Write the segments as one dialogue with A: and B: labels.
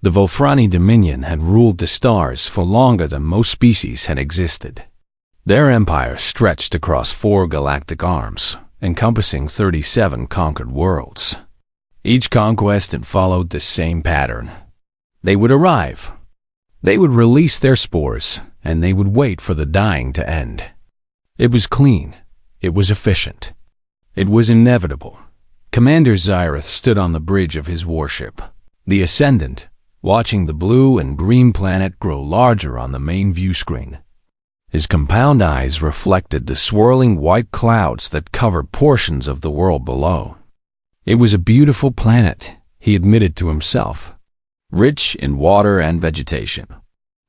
A: The Volfrani Dominion had ruled the stars for longer than most species had existed. Their empire stretched across 4 galactic arms, encompassing 37 conquered worlds. Each conquest had followed the same pattern. They would arrive. They would release their spores, and they would wait for the dying to end. It was clean. It was efficient. It was inevitable. Commander Xyrith stood on the bridge of his warship, the Ascendant, watching the blue and green planet grow larger on the main view screen. His compound eyes reflected the swirling white clouds that covered portions of the world below. It was a beautiful planet, he admitted to himself, rich in water and vegetation.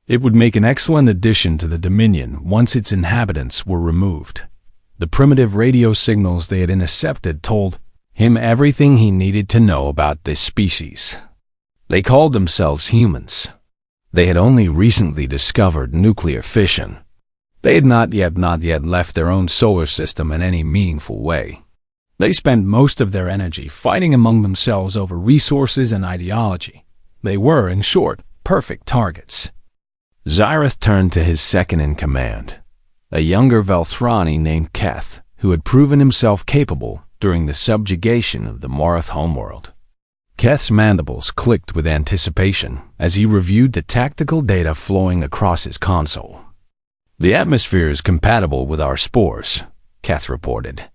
A: It would make an excellent addition to the Dominion once its inhabitants were removed. The primitive radio signals they had intercepted told him everything he needed to know about this species. They called themselves humans. They had only recently discovered nuclear fission. They had not yet left their own solar system in any meaningful way. They spent most of their energy fighting among themselves over resources and ideology. They were, in short, perfect targets. Xyrith turned to his second-in-command, a younger Velthrani named Keth, who had proven himself capable during the subjugation of the Morath homeworld. Keth's mandibles clicked with anticipation as he reviewed the tactical data flowing across his console. "The atmosphere is compatible with our spores," Keth reported.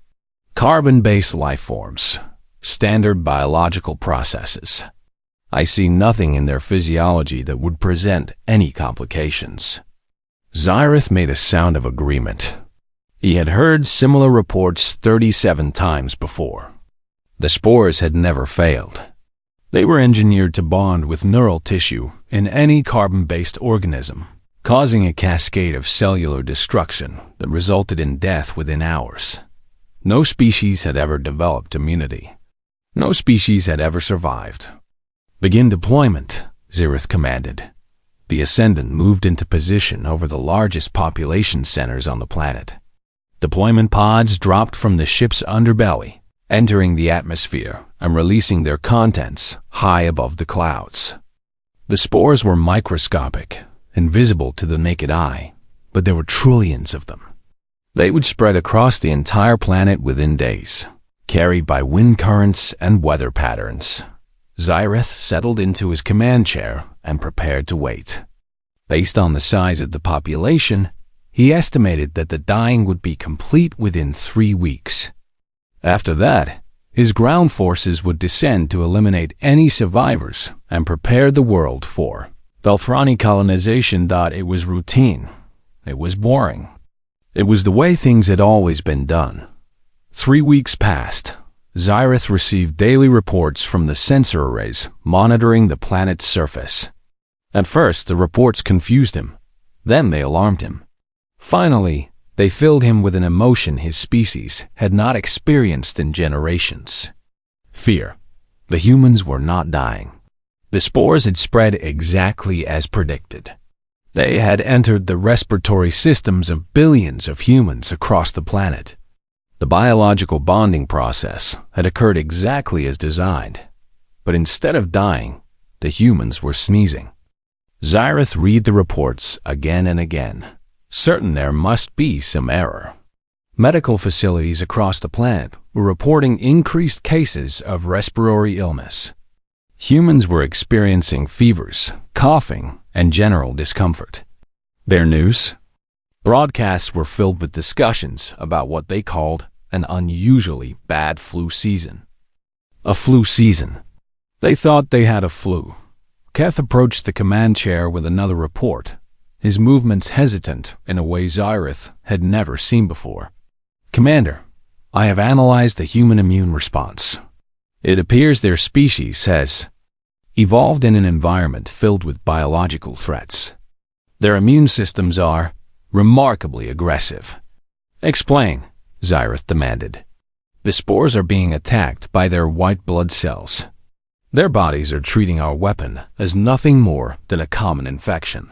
A: "Carbon-based life forms, standard biological processes. I see nothing in their physiology that would present any complications." Xyrith made a sound of agreement. He had heard similar reports 37 times before. The spores had never failed. They were engineered to bond with neural tissue in any carbon-based organism, causing a cascade of cellular destruction that resulted in death within hours. No species had ever developed immunity. No species had ever survived. "Begin deployment," Xyrith commanded. The Ascendant moved into position over the largest population centers on the planet. Deployment pods dropped from the ship's underbelly, entering the atmosphere and releasing their contents high above the clouds. The spores were microscopic, invisible to the naked eye, but there were trillions of them. They would spread across the entire planet within days, carried by wind currents and weather patterns. Xyrith settled into his command chair and prepared to wait. Based on the size of the population, he estimated that the dying would be complete within 3 weeks. After that, his ground forces would descend to eliminate any survivors and prepare the world for Velthrani colonization. It was routine. It was boring. It was the way things had always been done. 3 weeks passed. Xyrith received daily reports from the sensor arrays monitoring the planet's surface. At first, the reports confused him. Then they alarmed him. Finally, they filled him with an emotion his species had not experienced in generations. Fear. The humans were not dying. The spores had spread exactly as predicted. They had entered the respiratory systems of billions of humans across the planet. The biological bonding process had occurred exactly as designed, but instead of dying, the humans were sneezing. Xyrith read the reports again and again, certain there must be some error. Medical facilities across the planet were reporting increased cases of respiratory illness. Humans were experiencing fevers, coughing, and general discomfort. Their news? Broadcasts were filled with discussions about what they called an unusually bad flu season. A flu season. They thought they had a flu. Keth approached the command chair with another report, his movements hesitant in a way Xyrith had never seen before. "Commander, I have analyzed the human immune response. It appears their species has evolved in an environment filled with biological threats. Their immune systems are remarkably aggressive." "Explain," Xyrith demanded. "The spores are being attacked by their white blood cells. Their bodies are treating our weapon as nothing more than a common infection.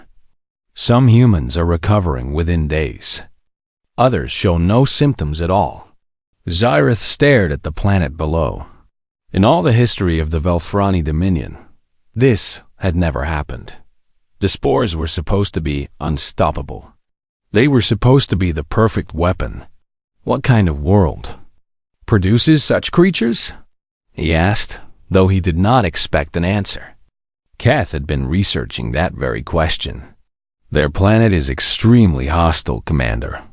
A: Some humans are recovering within days. Others show no symptoms at all." Xyrith stared at the planet below. In all the history of the Velthrani Dominion, this had never happened. The spores were supposed to be unstoppable. They were supposed to be the perfect weapon. What kind of world produces such creatures? He asked, though he did not expect an answer. Kath had been researching that very question. Their planet is extremely hostile, Commander.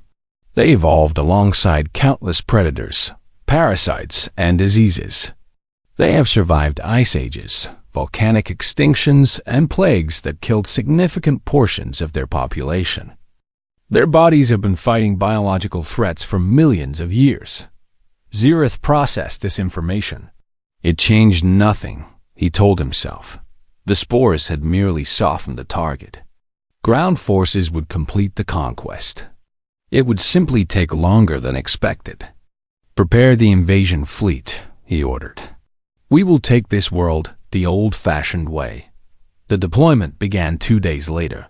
A: They evolved alongside countless predators, parasites, and diseases. They have survived ice ages, volcanic extinctions, and plagues that killed significant portions of their population. Their bodies have been fighting biological threats for millions of years. Xerath processed this information. It changed nothing, he told himself. The spores had merely softened the target. Ground forces would complete the conquest. It would simply take longer than expected. Prepare the invasion fleet, he ordered. We will take this world the old-fashioned way. The deployment began 2 days later.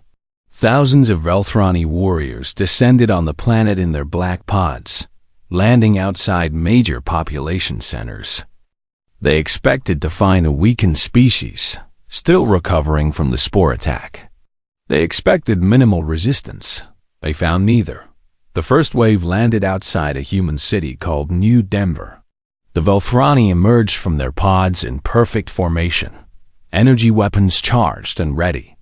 A: Thousands of Velthrani warriors descended on the planet in their black pods, landing outside major population centers. They expected to find a weakened species, still recovering from the spore attack. They expected minimal resistance. They found neither. The first wave landed outside a human city called New Denver. The Velthrani emerged from their pods in perfect formation, energy weapons charged and ready.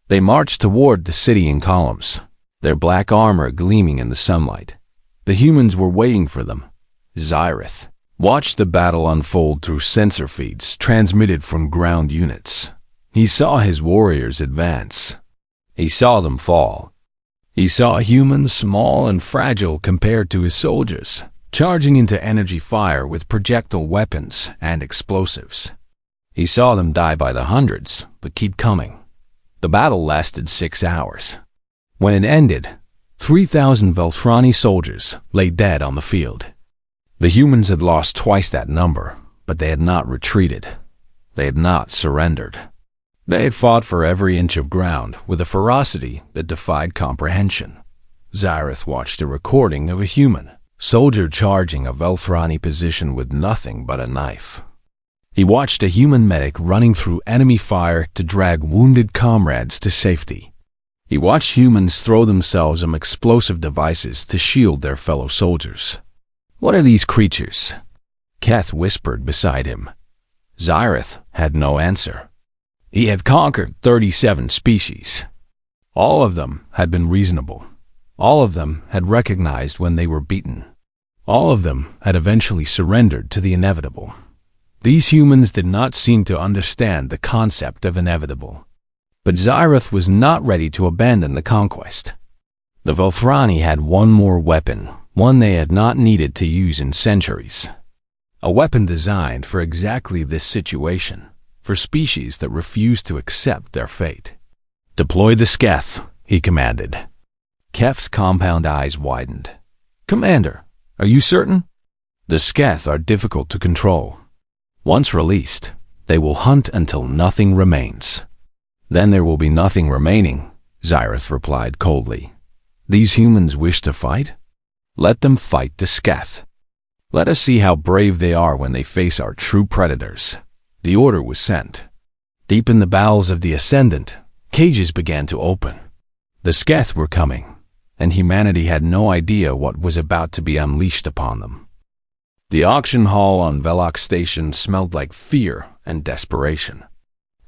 A: They marched toward the city in columns, their black armor gleaming in the sunlight. The humans were waiting for them. Xerath watched the battle unfold through sensor feeds transmitted from ground units. He saw his warriors advance. He saw them fall. He saw humans small and fragile compared to his soldiers, charging into energy fire with projectile weapons and explosives. He saw them die by the hundreds, but keep coming. The battle lasted 6 hours. When it ended, 3,000 Velthrani soldiers lay dead on the field. The humans had lost twice that number, but they had not retreated. They had not surrendered. They had fought for every inch of ground with a ferocity that defied comprehension. Xerath watched a recording of a human soldier charging a Velthrani position with nothing but a knife. He watched a human medic running through enemy fire to drag wounded comrades to safety. He watched humans throw themselves on explosive devices to shield their fellow soldiers. What are these creatures? Kath whispered beside him. Xerath had no answer. He had conquered 37 species. All of them had been reasonable. All of them had recognized when they were beaten. All of them had eventually surrendered to the inevitable. These humans did not seem to understand the concept of inevitable. But Xerath was not ready to abandon the conquest. The Velthrani had one more weapon, one they had not needed to use in centuries. A weapon designed for exactly this situation, for species that refused to accept their fate. Deploy the Sketh, he commanded. Keth's compound eyes widened. Commander, are you certain? The Sketh are difficult to control. Once released, they will hunt until nothing remains. Then there will be nothing remaining, Xerath replied coldly. These humans wish to fight? Let them fight the Sketh. Let us see how brave they are when they face our true predators. The order was sent. Deep in the bowels of the Ascendant, cages began to open. The Sketh were coming, and humanity had no idea what was about to be unleashed upon them. The auction hall on Velok Station smelled like fear and desperation.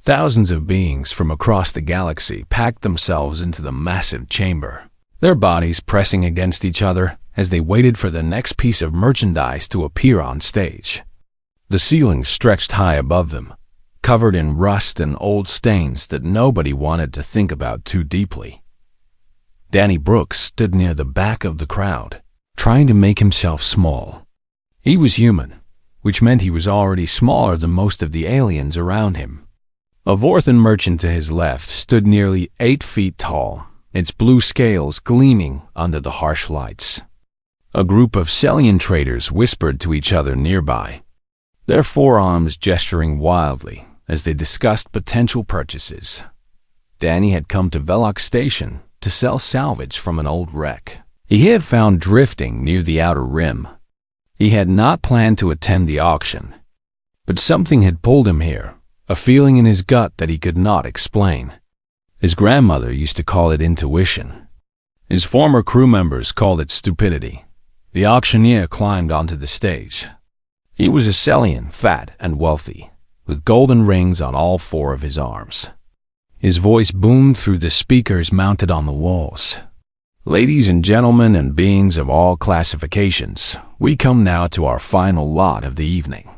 A: Thousands of beings from across the galaxy packed themselves into the massive chamber, their bodies pressing against each other as they waited for the next piece of merchandise to appear on stage. The ceiling stretched high above them, covered in rust and old stains that nobody wanted to think about too deeply. Danny Brooks stood near the back of the crowd, trying to make himself small. He was human, which meant he was already smaller than most of the aliens around him. A Vorthan merchant to his left stood nearly 8 feet tall, its blue scales gleaming under the harsh lights. A group of Celian traders whispered to each other nearby, their forearms gesturing wildly as they discussed potential purchases. Danny had come to Velok Station to sell salvage from an old wreck he had found drifting near the outer rim. He had not planned to attend the auction, but something had pulled him here, a feeling in his gut that he could not explain. His grandmother used to call it intuition. His former crew members called it stupidity. The auctioneer climbed onto the stage. He was a Celian, fat and wealthy, with golden rings on all four of his arms. His voice boomed through the speakers mounted on the walls. Ladies and gentlemen and beings of all classifications, we come now to our final lot of the evening.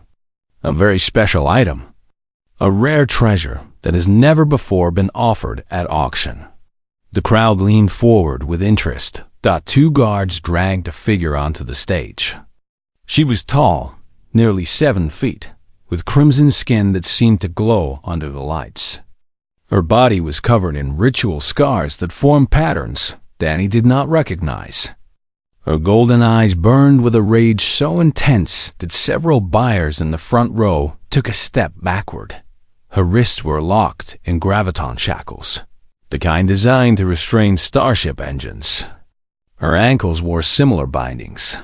A: A very special item. A rare treasure that has never before been offered at auction. The crowd leaned forward with interest. Two guards dragged a figure onto the stage. She was tall, nearly 7 feet, with crimson skin that seemed to glow under the lights. Her body was covered in ritual scars that formed patterns Danny did not recognize. Her golden eyes burned with a rage so intense that several buyers in the front row took a step backward. Her wrists were locked in graviton shackles, the kind designed to restrain starship engines. Her ankles wore similar bindings.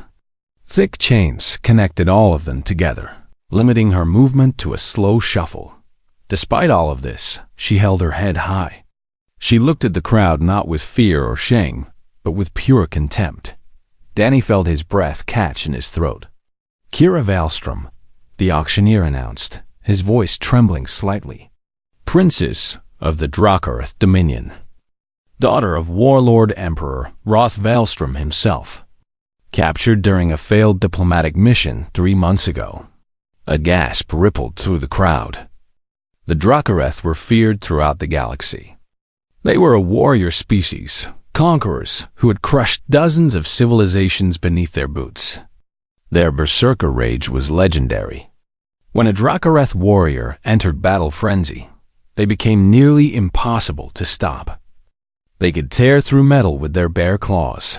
A: Thick chains connected all of them together, limiting her movement to a slow shuffle. Despite all of this, she held her head high. She looked at the crowd not with fear or shame, but with pure contempt. Danny felt his breath catch in his throat. Kira Valstrom, the auctioneer announced, his voice trembling slightly. Princess of the Drakarth Dominion. Daughter of Warlord Emperor Roth Valstrom himself. Captured during a failed diplomatic mission 3 months ago. A gasp rippled through the crowd. The Drakareth were feared throughout the galaxy. They were a warrior species, conquerors who had crushed dozens of civilizations beneath their boots. Their berserker rage was legendary. When a Drakareth warrior entered battle frenzy, they became nearly impossible to stop. They could tear through metal with their bare claws.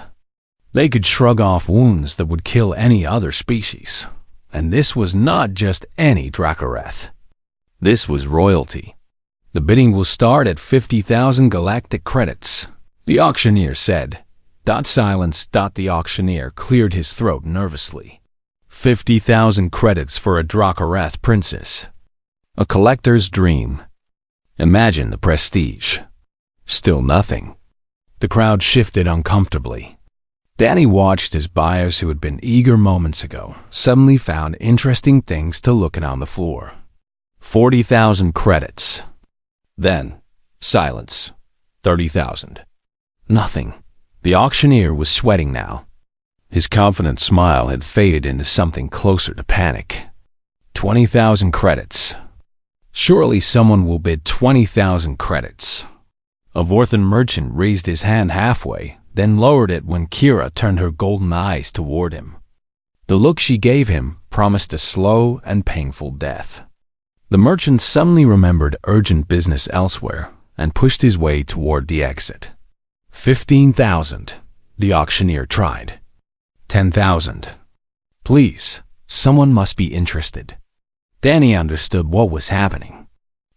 A: They could shrug off wounds that would kill any other species. And this was not just any Drakareth. This was royalty. The bidding will start at 50,000 galactic credits, the auctioneer said. Silence. The auctioneer cleared his throat nervously. 50,000 credits for a Drakareth princess. A collector's dream. Imagine the prestige. Still nothing. The crowd shifted uncomfortably. Danny watched as buyers who had been eager moments ago suddenly found interesting things to look at on the floor. 40,000 credits. Then, silence. 30,000. Nothing. The auctioneer was sweating now. His confident smile had faded into something closer to panic. 20,000 credits. Surely someone will bid 20,000 credits. A Vorthan merchant raised his hand halfway, then lowered it when Kira turned her golden eyes toward him. The look she gave him promised a slow and painful death. The merchant suddenly remembered urgent business elsewhere and pushed his way toward the exit. 15,000, the auctioneer tried. 10,000. Please, someone must be interested. Danny understood what was happening.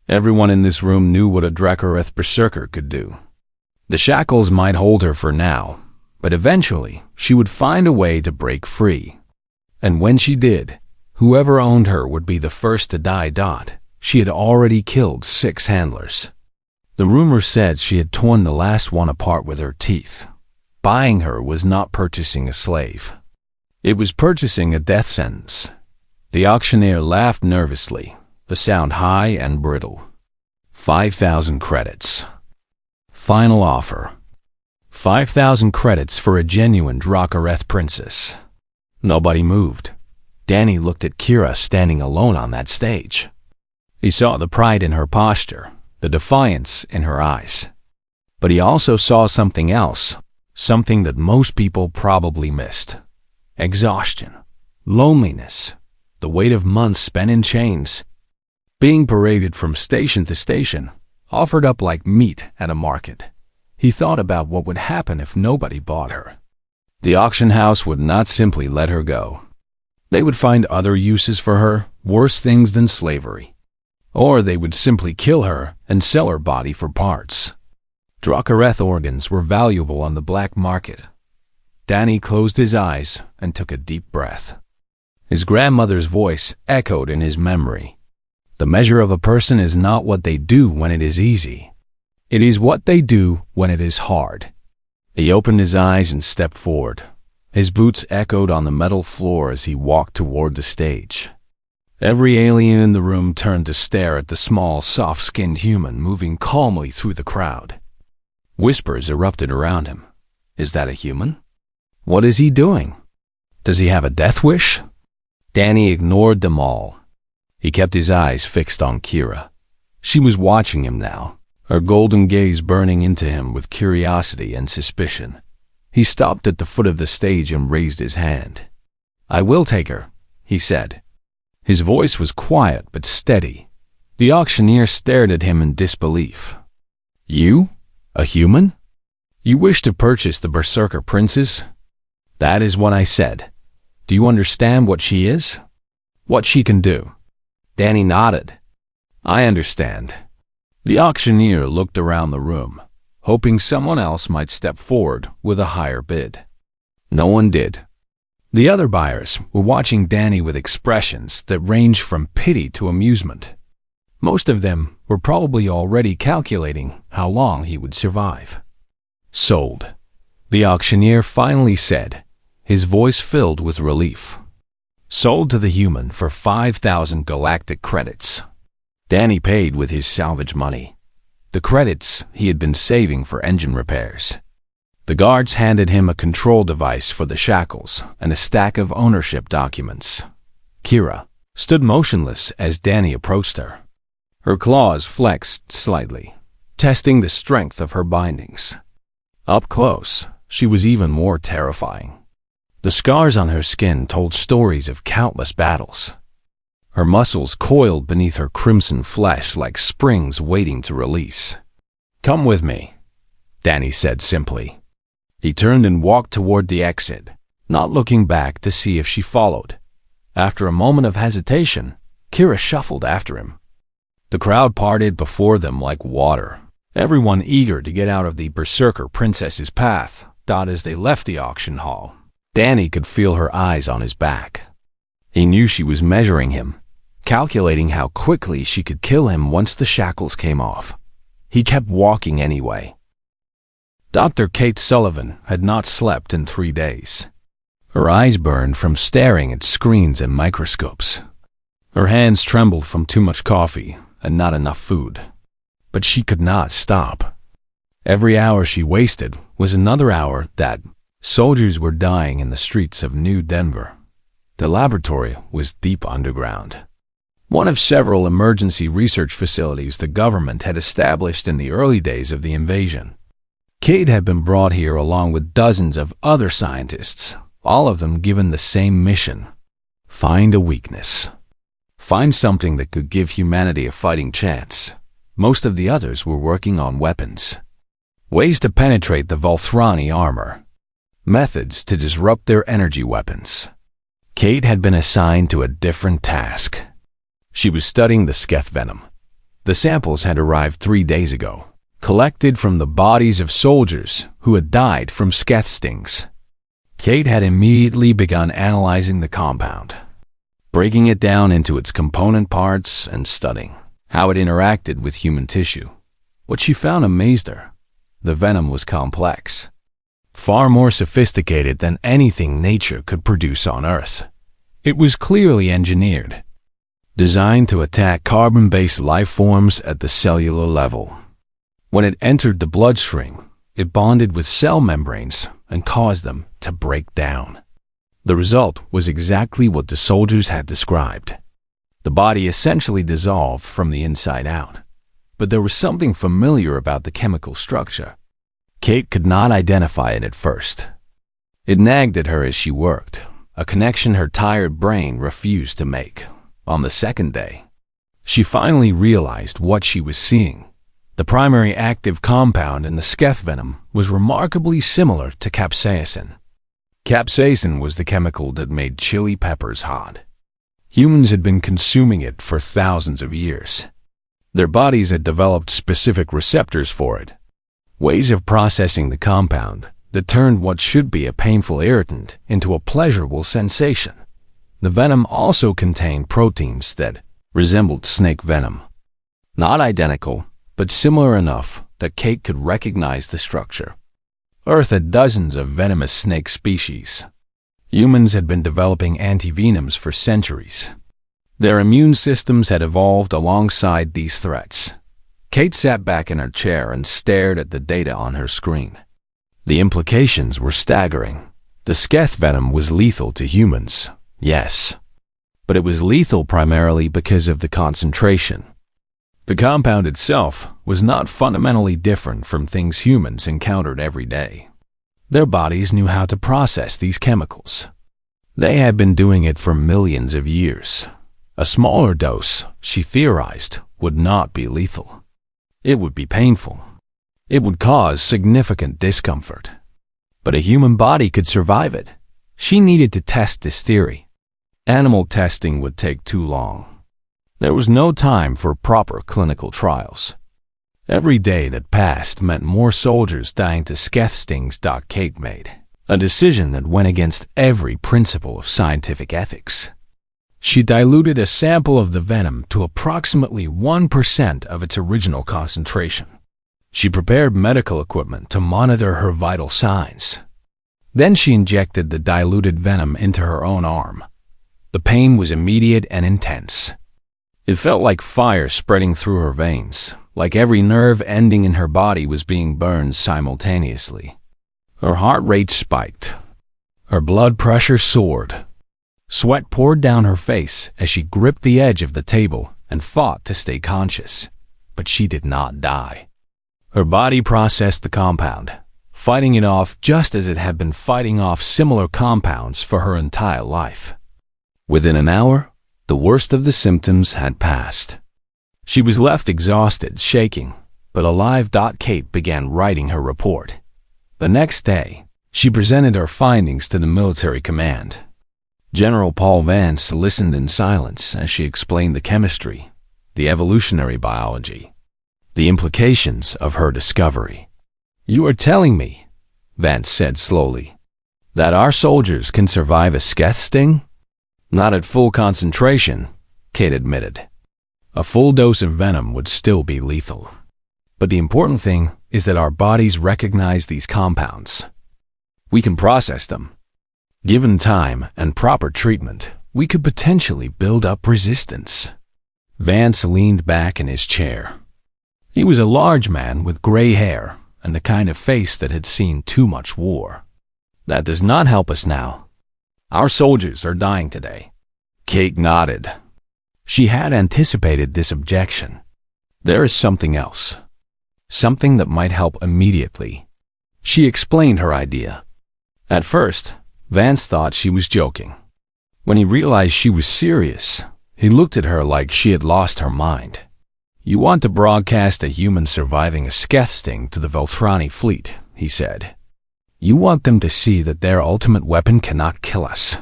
A: Everyone in this room knew what a Drakareth berserker could do. The shackles might hold her for now, but eventually she would find a way to break free. And when she did, whoever owned her would be the first to die. She had already killed 6 handlers. The rumor said she had torn the last one apart with her teeth. Buying her was not purchasing a slave. It was purchasing a death sentence. The auctioneer laughed nervously, the sound high and brittle. 5,000 credits. Final offer. 5,000 credits for a genuine Drakareth princess. Nobody moved. Danny looked at Kira standing alone on that stage. He saw the pride in her posture, the defiance in her eyes. But he also saw something else, something that most people probably missed. Exhaustion, loneliness, the weight of months spent in chains. Being paraded from station to station, offered up like meat at a market. He thought about what would happen if nobody bought her. The auction house would not simply let her go. They would find other uses for her, worse things than slavery. Or they would simply kill her and sell her body for parts. Drakareth organs were valuable on the black market. Danny closed his eyes and took a deep breath. His grandmother's voice echoed in his memory. The measure of a person is not what they do when it is easy. It is what they do when it is hard. He opened his eyes and stepped forward. His boots echoed on the metal floor as he walked toward the stage. Every alien in the room turned to stare at the small, soft-skinned human moving calmly through the crowd. Whispers erupted around him. Is that a human? What is he doing? Does he have a death wish? Danny ignored them all. He kept his eyes fixed on Kira. She was watching him now, her golden gaze burning into him with curiosity and suspicion. He stopped at the foot of the stage and raised his hand. I will take her, he said. His voice was quiet but steady. The auctioneer stared at him in disbelief. You? A human? You wish to purchase the Berserker Princess? That is what I said. Do you understand what she is? What she can do? Danny nodded. I understand. The auctioneer looked around the room, hoping someone else might step forward with a higher bid. No one did. The other buyers were watching Danny with expressions that ranged from pity to amusement. Most of them were probably already calculating how long he would survive. Sold, the auctioneer finally said, his voice filled with relief. Sold to the human for 5,000 galactic credits. Danny paid with his salvage money, the credits he had been saving for engine repairs. The guards handed him a control device for the shackles and a stack of ownership documents. Kira stood motionless as Danny approached her. Her claws flexed slightly, testing the strength of her bindings. Up close, she was even more terrifying. The scars on her skin told stories of countless battles. Her muscles coiled beneath her crimson flesh like springs waiting to release. Come with me, Danny said simply. He turned and walked toward the exit, not looking back to see if she followed. After a moment of hesitation, Kira shuffled after him. The crowd parted before them like water, everyone eager to get out of the Berserker Princess's path. As they left the auction hall, Danny could feel her eyes on his back. He knew she was measuring him, calculating how quickly she could kill him once the shackles came off. He kept walking anyway. Dr. Kate Sullivan had not slept in 3 days. Her eyes burned from staring at screens and microscopes. Her hands trembled from too much coffee and not enough food. But she could not stop. Every hour she wasted was another hour that soldiers were dying in the streets of New Denver. The laboratory was deep underground, one of several emergency research facilities the government had established in the early days of the invasion. Kate had been brought here along with dozens of other scientists, all of them given the same mission: find a weakness. Find something that could give humanity a fighting chance. Most of the others were working on weapons. Ways to penetrate the Volthrani armor. Methods to disrupt their energy weapons. Kate had been assigned to a different task. She was studying the Sketh venom. The samples had arrived 3 days ago, collected from the bodies of soldiers who had died from Sketh stings. Kate had immediately begun analyzing the compound, breaking it down into its component parts and studying how it interacted with human tissue. What she found amazed her. The venom was complex, far more sophisticated than anything nature could produce on Earth. It was clearly engineered, designed to attack carbon-based life forms at the cellular level. When it entered the bloodstream, it bonded with cell membranes and caused them to break down. The result was exactly what the soldiers had described. The body essentially dissolved from the inside out. But there was something familiar about the chemical structure. Kate could not identify it at first. It nagged at her as she worked, a connection her tired brain refused to make. On the second day, she finally realized what she was seeing. The primary active compound in the Sketh venom was remarkably similar to capsaicin. Capsaicin was the chemical that made chili peppers hot. Humans had been consuming it for thousands of years. Their bodies had developed specific receptors for it, ways of processing the compound that turned what should be a painful irritant into a pleasurable sensation. The venom also contained proteins that resembled snake venom. Not identical, but similar enough that Kate could recognize the structure. Earth had dozens of venomous snake species. Humans had been developing antivenoms for centuries. Their immune systems had evolved alongside these threats. Kate sat back in her chair and stared at the data on her screen. The implications were staggering. The sketh venom was lethal to humans, yes, but it was lethal primarily because of the concentration. The compound itself was not fundamentally different from things humans encountered every day. Their bodies knew how to process these chemicals. They had been doing it for millions of years. A smaller dose, she theorized, would not be lethal. It would be painful. It would cause significant discomfort. But a human body could survive it. She needed to test this theory. Animal testing would take too long. There was no time for proper clinical trials. Every day that passed meant more soldiers dying to sketh stings. Kate made a decision that went against every principle of scientific ethics. She diluted a sample of the venom to approximately 1% of its original concentration. She prepared medical equipment to monitor her vital signs. Then she injected the diluted venom into her own arm. The pain was immediate and intense. It felt like fire spreading through her veins, like every nerve ending in her body was being burned simultaneously. Her heart rate spiked. Her blood pressure soared. Sweat poured down her face as she gripped the edge of the table and fought to stay conscious. But she did not die. Her body processed the compound, fighting it off just as it had been fighting off similar compounds for her entire life. Within an hour, the worst of the symptoms had passed. She was left exhausted, shaking, but alive. Kate began writing her report. The next day, she presented her findings to the military command. General Paul Vance listened in silence as she explained the chemistry, the evolutionary biology, the implications of her discovery. "You are telling me," Vance said slowly, "that our soldiers can survive a sketh sting?" "Not at full concentration," Kate admitted. "A full dose of venom would still be lethal. But the important thing is that our bodies recognize these compounds. We can process them. Given time and proper treatment, we could potentially build up resistance." Vance leaned back in his chair. He was a large man with gray hair and the kind of face that had seen too much war. "That does not help us now. Our soldiers are dying today." Kate nodded. She had anticipated this objection. "There is something else. Something that might help immediately." She explained her idea. At first, Vance thought she was joking. When he realized she was serious, he looked at her like she had lost her mind. "You want to broadcast a human surviving a sketh sting to the Velthrani fleet," he said. "You want them to see that their ultimate weapon cannot kill us."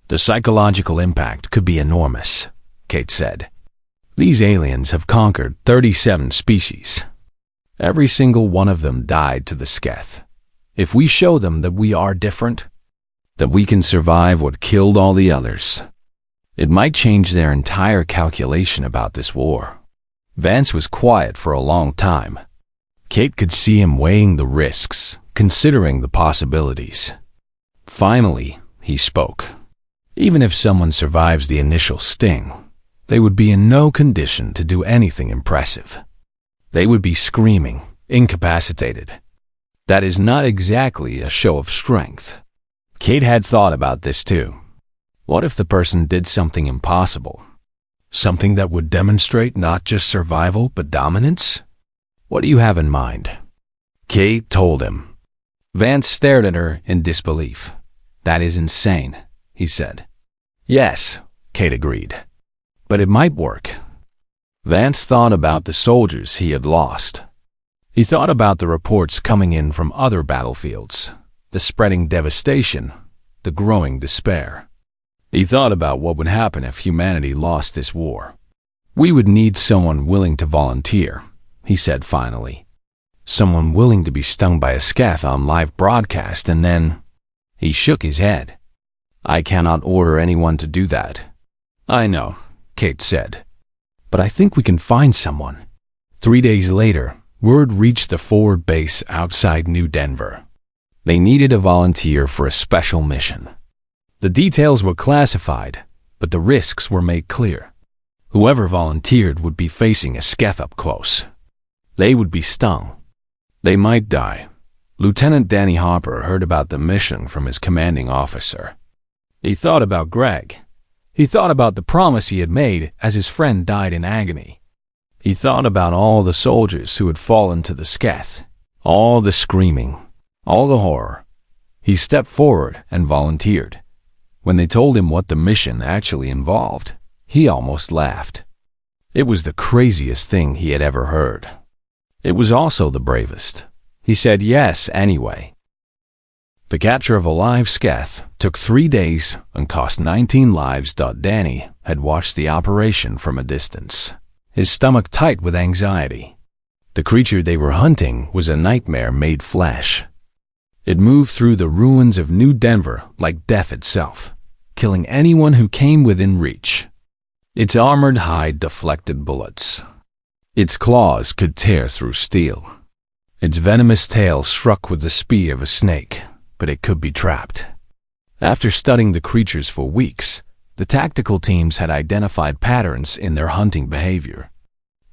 A: "The psychological impact could be enormous," Kate said. "These aliens have conquered 37 species. Every single one of them died to the sketh. If we show them that we are different, that we can survive what killed all the others, it might change their entire calculation about this war." Vance was quiet for a long time. Kate could see him weighing the risks, considering the possibilities. Finally, he spoke. "Even if someone survives the initial sting, they would be in no condition to do anything impressive. They would be screaming, incapacitated. That is not exactly a show of strength." Kate had thought about this too. What if the person did something impossible? Something that would demonstrate not just survival but dominance? "What do you have in mind?" Kate told him. Vance stared at her in disbelief. "That is insane," he said. "Yes," Kate agreed. "But it might work." Vance thought about the soldiers he had lost. He thought about the reports coming in from other battlefields, the spreading devastation, the growing despair. He thought about what would happen if humanity lost this war. "We would need someone willing to volunteer," he said finally. "Someone willing to be stung by a sketh on live broadcast and then—" He shook his head. "I cannot order anyone to do that." "I know," Kate said. but I think we can find someone." 3 days later, word reached the forward base outside New Denver. They needed a volunteer for a special mission. The details were classified, but the risks were made clear. Whoever volunteered would be facing a Sketh up close. They would be stung. They might die. Lieutenant Danny Hopper heard about the mission from his commanding officer. He thought about Greg. He thought about the promise he had made as his friend died in agony. He thought about all the soldiers who had fallen to the Sketh, all the screaming, all the horror. He stepped forward and volunteered. When they told him what the mission actually involved, he almost laughed. It was the craziest thing he had ever heard. It was also the bravest. He said yes anyway. The capture of a live Sketh took 3 days and cost 19 lives. Danny had watched the operation from a distance, his stomach tight with anxiety. The creature they were hunting was a nightmare made flesh. It moved through the ruins of New Denver like death itself, killing anyone who came within reach. Its armored hide deflected bullets. Its claws could tear through steel. Its venomous tail struck with the speed of a snake, but it could be trapped. After studying the creatures for weeks, the tactical teams had identified patterns in their hunting behavior.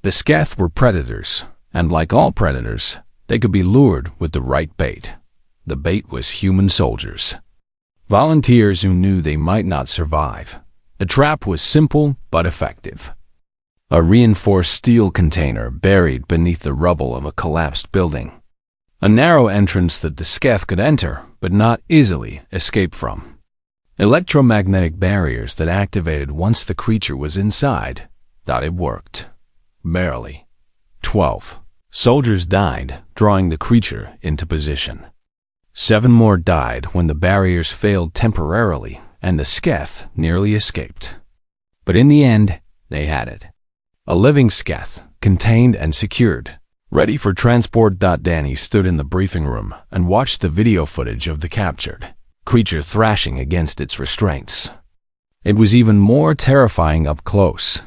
A: The Sketh were predators, and like all predators, they could be lured with the right bait. The bait was human soldiers. Volunteers who knew they might not survive. The trap was simple but effective. A reinforced steel container buried beneath the rubble of a collapsed building. A narrow entrance that the Sketh could enter, but not easily escape from. Electromagnetic barriers that activated once the creature was inside. Thought it worked. Barely. 12 soldiers died, drawing the creature into position. 7 more died when the barriers failed temporarily and the Sketh nearly escaped. But in the end, they had it. A living Sketh, contained and secured, ready for transport. Danny stood in the briefing room and watched the video footage of the captured creature thrashing against its restraints. It was even more terrifying up close.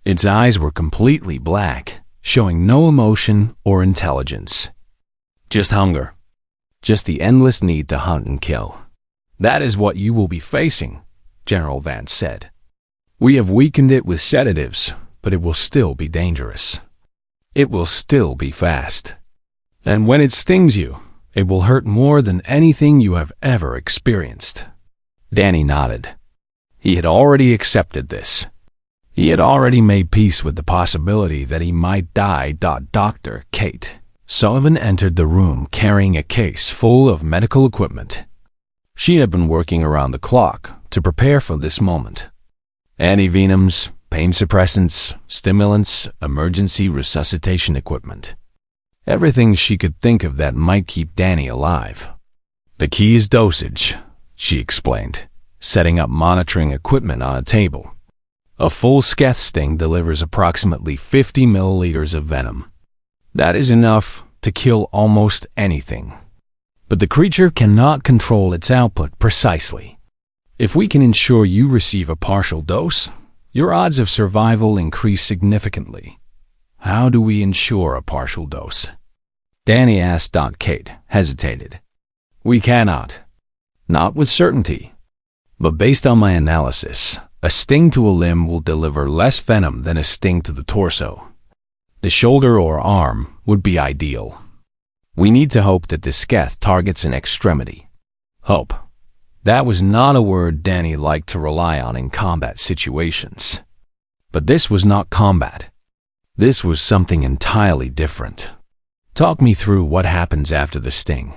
A: Its eyes were completely black, showing no emotion or intelligence. Just hunger. Just the endless need to hunt and kill. "That is what you will be facing," General Vance said. "We have weakened it with sedatives, but it will still be dangerous. It will still be fast. And when it stings you, it will hurt more than anything you have ever experienced." Danny nodded. He had already accepted this. He had already made peace with the possibility that he might die. Dr. Kate Sullivan entered the room carrying a case full of medical equipment. She had been working around the clock to prepare for this moment. Antivenoms, pain suppressants, stimulants, emergency resuscitation equipment. Everything she could think of that might keep Danny alive. "The key is dosage," she explained, setting up monitoring equipment on a table. "A full Sketh sting delivers approximately 50 milliliters of venom. That is enough to kill almost anything. But the creature cannot control its output precisely. If we can ensure you receive a partial dose, your odds of survival increase significantly." "How do we ensure a partial dose?" Danny asked. Kate hesitated. "We cannot. Not with certainty. But based on my analysis, a sting to a limb will deliver less venom than a sting to the torso. The shoulder or arm would be ideal. We need to hope that the Sketh targets an extremity." Hope. That was not a word Danny liked to rely on in combat situations. But this was not combat. This was something entirely different. "Talk me through what happens after the sting,"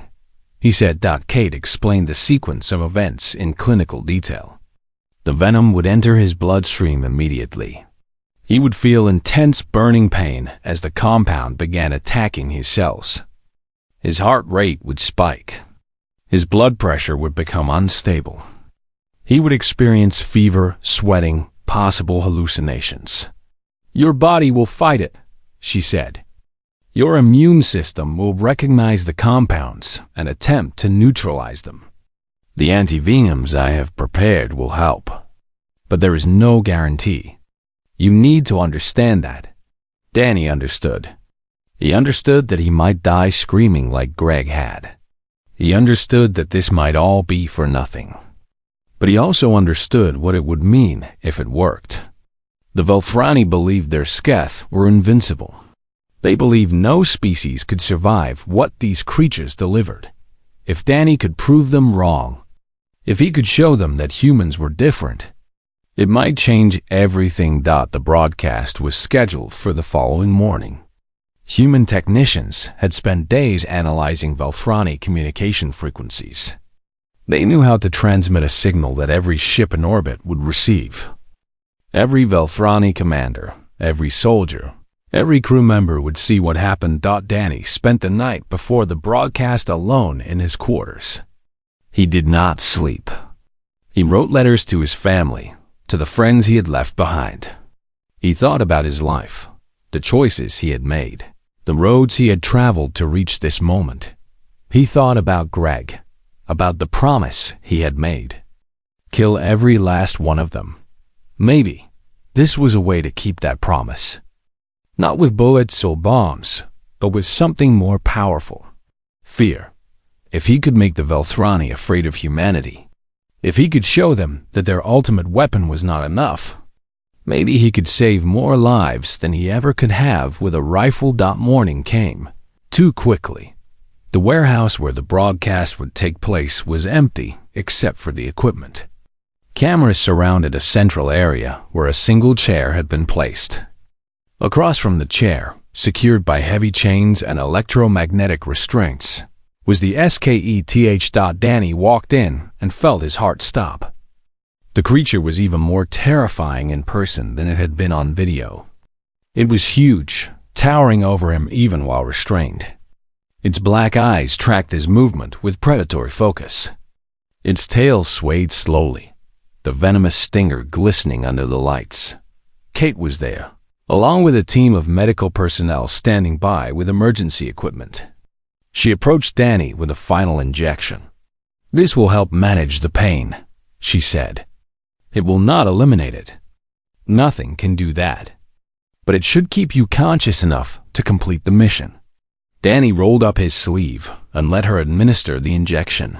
A: he said. Kate explained the sequence of events in clinical detail. The venom would enter his bloodstream immediately. He would feel intense burning pain as the compound began attacking his cells. His heart rate would spike. His blood pressure would become unstable. He would experience fever, sweating, possible hallucinations. "Your body will fight it," she said. "Your immune system will recognize the compounds and attempt to neutralize them. The antivenoms I have prepared will help, but there is no guarantee. You need to understand that. Danny understood. He understood that he might die screaming like Greg had. He understood that this might all be for nothing. But he also understood what it would mean if it worked. The Velthrani believed their Sketh were invincible. They believed no species could survive what these creatures delivered. If Danny could prove them wrong, if he could show them that humans were different, it might change everything. The broadcast was scheduled for the following morning. Human technicians had spent days analyzing Velthrani communication frequencies. They knew how to transmit a signal that every ship in orbit would receive. Every Velthrani commander, every soldier, every crew member would see what happened. Danny spent the night before the broadcast alone in his quarters. He did not sleep. He wrote letters to his family, to the friends he had left behind. He thought about his life, the choices he had made, the roads he had traveled to reach this moment. He thought about Greg, about the promise he had made. Kill every last one of them. Maybe this was a way to keep that promise. Not with bullets or bombs, but with something more powerful. Fear. If he could make the Velthrani afraid of humanity, if he could show them that their ultimate weapon was not enough, maybe he could save more lives than he ever could have with a rifle. Morning came too quickly. The warehouse where the broadcast would take place was empty except for the equipment. Cameras surrounded a central area where a single chair had been placed. Across from the chair, secured by heavy chains and electromagnetic restraints, was the SKETH. Danny walked in and felt his heart stop. The creature was even more terrifying in person than it had been on video. It was huge, towering over him even while restrained. Its black eyes tracked his movement with predatory focus. Its tail swayed slowly, the venomous stinger glistening under the lights. Kate was there, along with a team of medical personnel standing by with emergency equipment. She approached Danny with a final injection. "This will help manage the pain," she said. "It will not eliminate it. Nothing can do that. But it should keep you conscious enough to complete the mission." Danny rolled up his sleeve and let her administer the injection.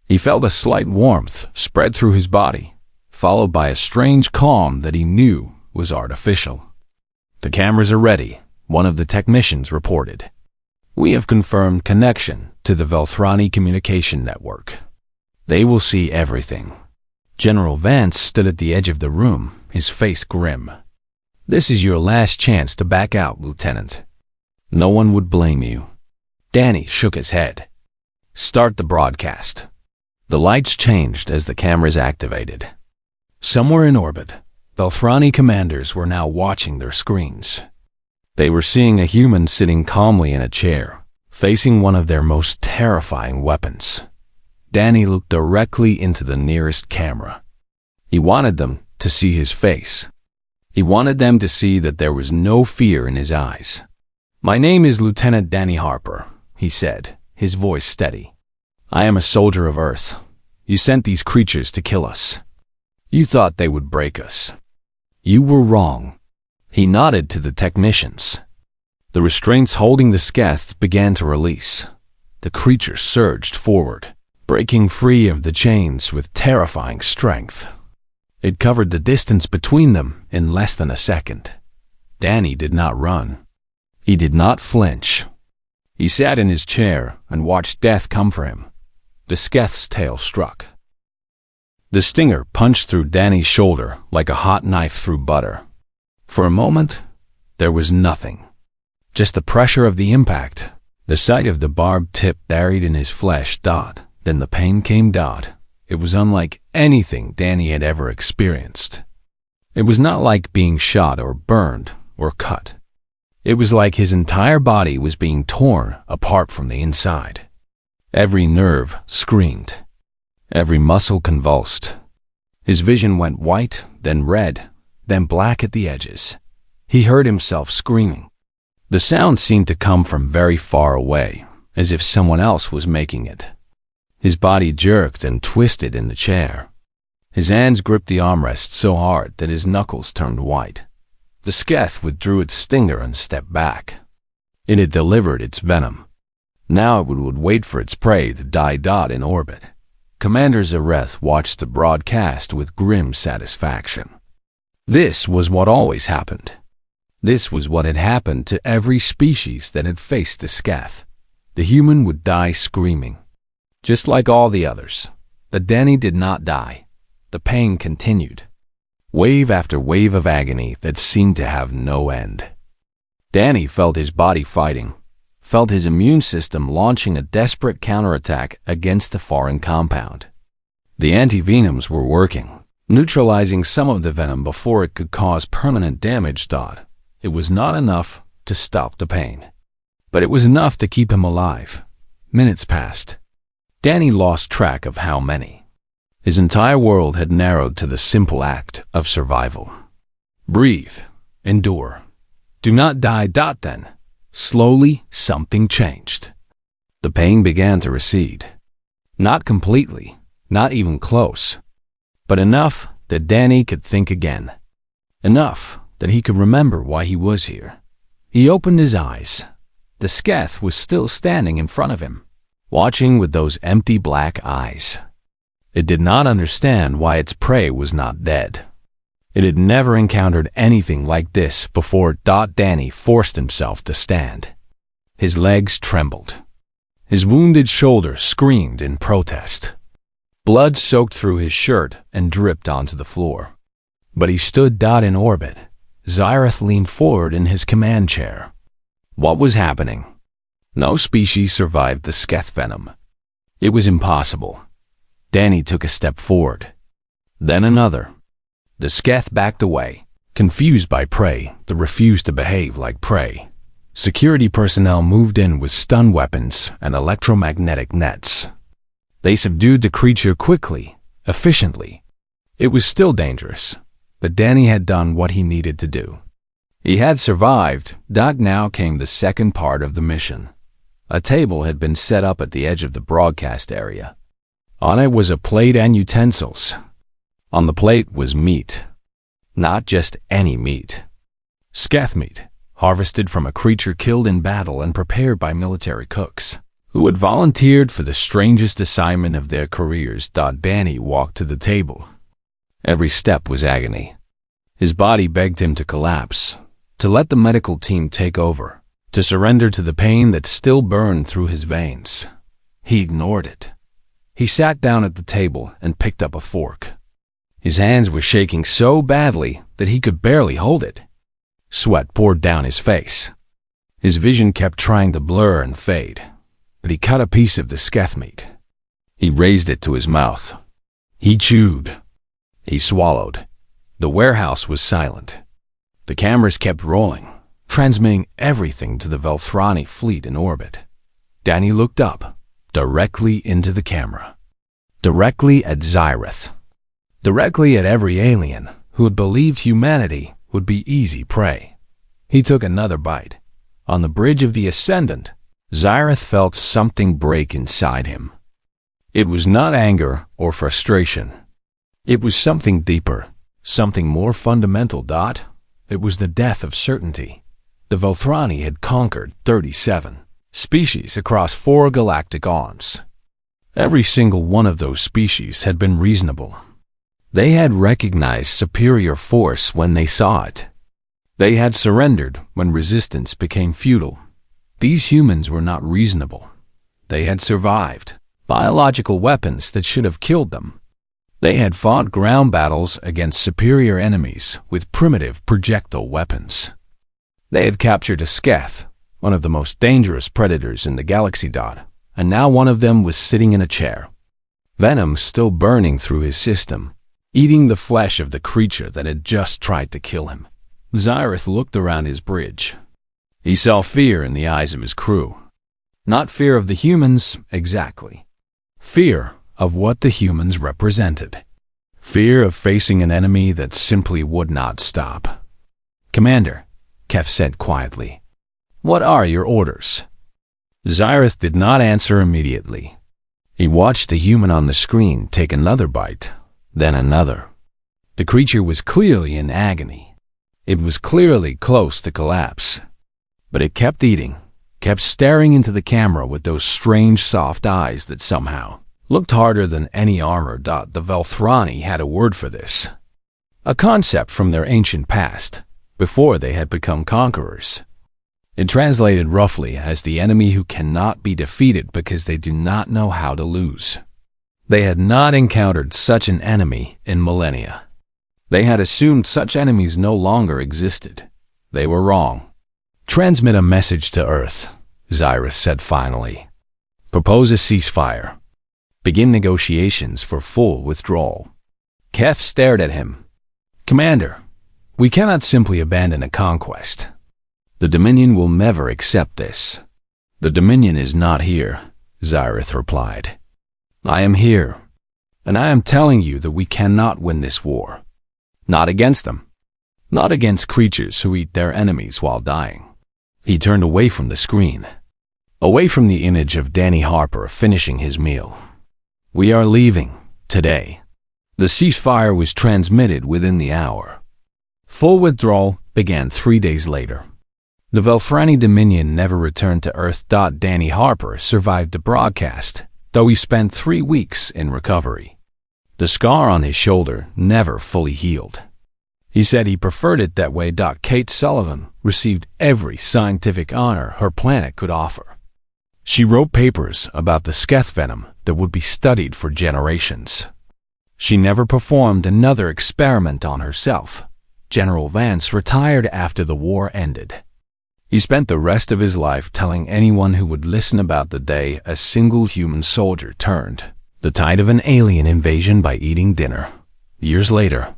A: He felt a slight warmth spread through his body, followed by a strange calm that he knew was artificial. "The cameras are ready," one of the technicians reported. "We have confirmed connection to the Velthrani communication network. They will see everything." General Vance stood at the edge of the room, his face grim. "This is your last chance to back out, Lieutenant. No one would blame you." Danny shook his head. "Start the broadcast." The lights changed as the cameras activated. Somewhere in orbit, Velthrani commanders were now watching their screens. They were seeing a human sitting calmly in a chair, facing one of their most terrifying weapons. Danny looked directly into the nearest camera. He wanted them to see his face. He wanted them to see that there was no fear in his eyes. "My name is Lieutenant Danny Harper," he said, his voice steady. "I am a soldier of Earth. You sent these creatures to kill us. You thought they would break us. You were wrong." He nodded to the technicians. The restraints holding the Sketh began to release. The creature surged forward, breaking free of the chains with terrifying strength. It covered the distance between them in less than a second. Danny did not run. He did not flinch. He sat in his chair and watched death come for him. The Sketh's tail struck. The stinger punched through Danny's shoulder like a hot knife through butter. For a moment, there was nothing. Just the pressure of the impact, the sight of the barbed tip buried in his flesh. Then the pain came. It was unlike anything Danny had ever experienced. It was not like being shot or burned or cut. It was like his entire body was being torn apart from the inside. Every nerve screamed. Every muscle convulsed. His vision went white, then red, then black at the edges. He heard himself screaming. The sound seemed to come from very far away, as if someone else was making it. His body jerked and twisted in the chair. His hands gripped the armrest so hard that his knuckles turned white. The Sketh withdrew its stinger and stepped back. It had delivered its venom. Now it would wait for its prey to die in orbit. Commander Zareth watched the broadcast with grim satisfaction. This was what always happened. This was what had happened to every species that had faced the Sketh. The human would die screaming. Just like all the others, the Danny did not die. The pain continued. Wave after wave of agony that seemed to have no end. Danny felt his body fighting, felt his immune system launching a desperate counterattack against the foreign compound. The antivenoms were working, neutralizing some of the venom before it could cause permanent damage. It was not enough to stop the pain, but it was enough to keep him alive. Minutes passed. Danny lost track of how many. His entire world had narrowed to the simple act of survival. Breathe. Endure. Do not die. Then, slowly, something changed. The pain began to recede. Not completely, not even close, but enough that Danny could think again. Enough that he could remember why he was here. He opened his eyes. The Sketh was still standing in front of him, watching with those empty black eyes. It did not understand why its prey was not dead. It had never encountered anything like this before. Danny forced himself to stand. His legs trembled. His wounded shoulder screamed in protest. Blood soaked through his shirt and dripped onto the floor. But he stood in orbit. Zareth leaned forward in his command chair. What was happening? No species survived the Sketh venom. It was impossible. Danny took a step forward. Then another. The Sketh backed away, confused by prey that refused to behave like prey. Security personnel moved in with stun weapons and electromagnetic nets. They subdued the creature quickly, efficiently. It was still dangerous, but Danny had done what he needed to do. He had survived. Now came the second part of the mission. A table had been set up at the edge of the broadcast area. On it was a plate and utensils. On the plate was meat. Not just any meat. Sketh meat, harvested from a creature killed in battle and prepared by military cooks, who had volunteered for the strangest assignment of their careers. Danny walked to the table. Every step was agony. His body begged him to collapse, to let the medical team take over, to surrender to the pain that still burned through his veins. He ignored it. He sat down at the table and picked up a fork. His hands were shaking so badly that he could barely hold it. Sweat poured down his face. His vision kept trying to blur and fade, but he cut a piece of the Sketh meat. He raised it to his mouth. He chewed. He swallowed. The warehouse was silent. The cameras kept rolling, transmitting everything to the Velthrani fleet in orbit. Danny looked up, directly into the camera. Directly at Zareth. Directly at every alien who had believed humanity would be easy prey. He took another bite. On the bridge of the Ascendant, Zareth felt something break inside him. It was not anger or frustration. It was something deeper, something more fundamental. It was the death of certainty. The Velthrani had conquered 37 species across 4 galactic arms. Every single one of those species had been reasonable. They had recognized superior force when they saw it. They had surrendered when resistance became futile. These humans were not reasonable. They had survived biological weapons that should have killed them. They had fought ground battles against superior enemies with primitive projectile weapons. They had captured a Sketh, one of the most dangerous predators in the galaxy. And now one of them was sitting in a chair. Venom still burning through his system, eating the flesh of the creature that had just tried to kill him. Zareth looked around his bridge. He saw fear in the eyes of his crew. Not fear of the humans, exactly. Fear of what the humans represented. Fear of facing an enemy that simply would not stop. "Commander," Kef said quietly, "what are your orders?" Zareth did not answer immediately. He watched the human on the screen take another bite, then another. The creature was clearly in agony. It was clearly close to collapse. But it kept eating, kept staring into the camera with those strange soft eyes that somehow looked harder than any armor. The Velthrani had a word for this. A concept from their ancient past, before they had become conquerors. It translated roughly as the enemy who cannot be defeated because they do not know how to lose. They had not encountered such an enemy in millennia. They had assumed such enemies no longer existed. They were wrong. Transmit a message to Earth, Xyrus said finally. Propose a ceasefire. Begin negotiations for full withdrawal. Kef stared at him. Commander, we cannot simply abandon a conquest. The Dominion will never accept this. The Dominion is not here, Xyrith replied. I am here, and I am telling you that we cannot win this war. Not against them. Not against creatures who eat their enemies while dying. He turned away from the screen, away from the image of Danny Harper finishing his meal. We are leaving, today. The ceasefire was transmitted within the hour. Full withdrawal began 3 days later. The Velthrani Dominion never returned to Earth. Danny Harper survived the broadcast, though he spent 3 weeks in recovery. The scar on his shoulder never fully healed. He said he preferred it that way. Kate Sullivan received every scientific honor her planet could offer. She wrote papers about the Sketh venom that would be studied for generations. She never performed another experiment on herself. General Vance retired after the war ended. He spent the rest of his life telling anyone who would listen about the day a single human soldier turned the tide of an alien invasion by eating dinner. Years later,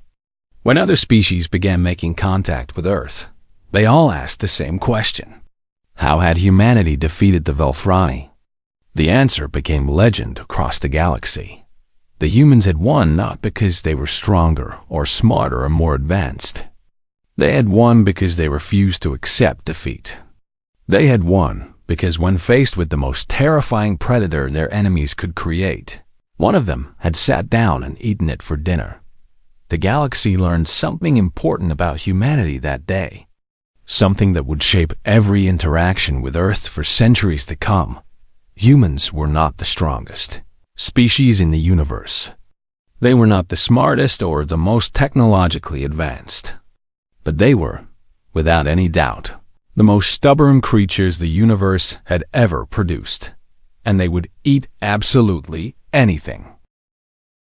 A: when other species began making contact with Earth, they all asked the same question. How had humanity defeated the Velthrani? The answer became legend across the galaxy. The humans had won not because they were stronger or smarter or more advanced. They had won because they refused to accept defeat. They had won because when faced with the most terrifying predator their enemies could create, one of them had sat down and eaten it for dinner. The galaxy learned something important about humanity that day. Something that would shape every interaction with Earth for centuries to come. Humans were not the strongest species in the universe. They were not the smartest or the most technologically advanced. But they were, without any doubt, the most stubborn creatures the universe had ever produced. And they would eat absolutely anything.